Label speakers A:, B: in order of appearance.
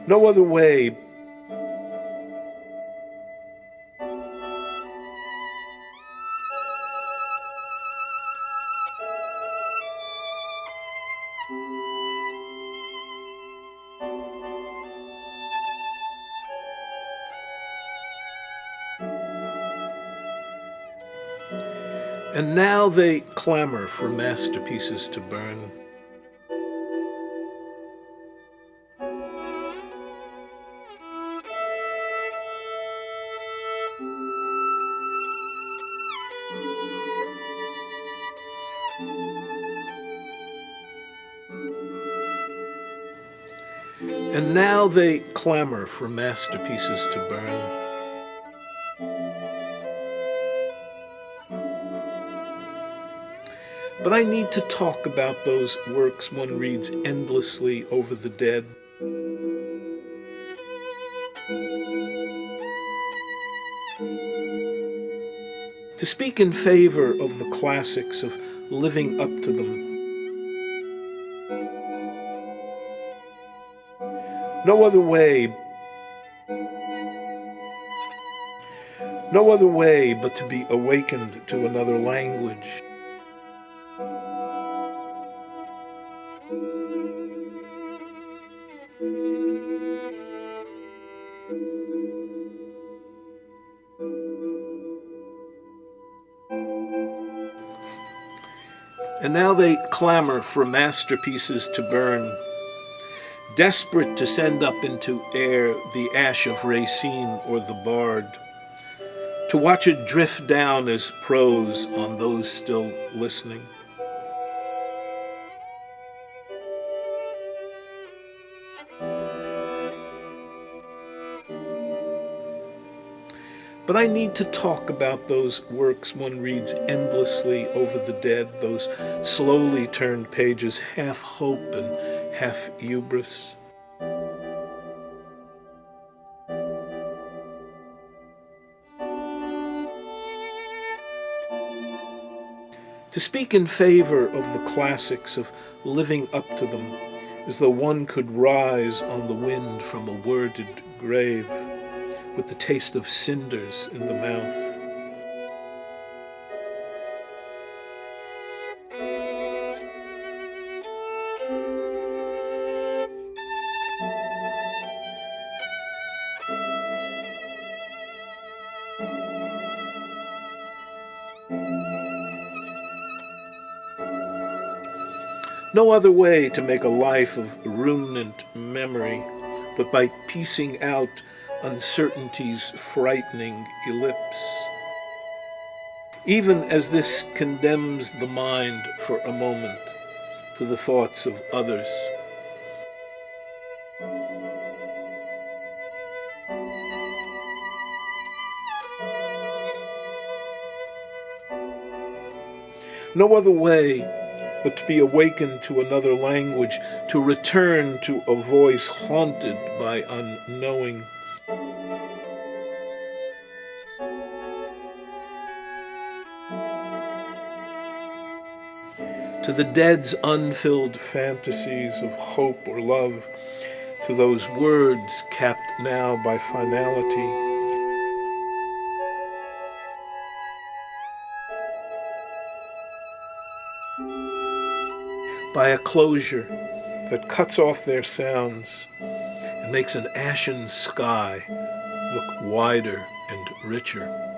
A: No other way. And now they clamor for masterpieces to burn. And now they clamor for masterpieces to burn. But I need to talk about those works one reads endlessly over the dead. To speak in favor of the classics, of living up to them. No other way. No other way but to be awakened to another language. And now they clamor for masterpieces to burn, desperate to send up into air the ash of Racine or the Bard, to watch it drift down as prose on those still listening. But I need to talk about those works one reads endlessly over the dead, those slowly turned pages, half hope and half hubris. To speak in favor of the classics, of living up to them, as though one could rise on the wind from a worded grave, with the taste of cinders in the mouth. No other way to make a life of ruminant memory, but by piecing out uncertainty's frightening ellipse. Even as this condemns the mind for a moment to the thoughts of others. No other way but to be awakened to another language, to return to a voice haunted by unknowing. To the dead's unfilled fantasies of hope or love, to those words capped now by finality. By a closure that cuts off their sounds and makes an ashen sky look wider and richer.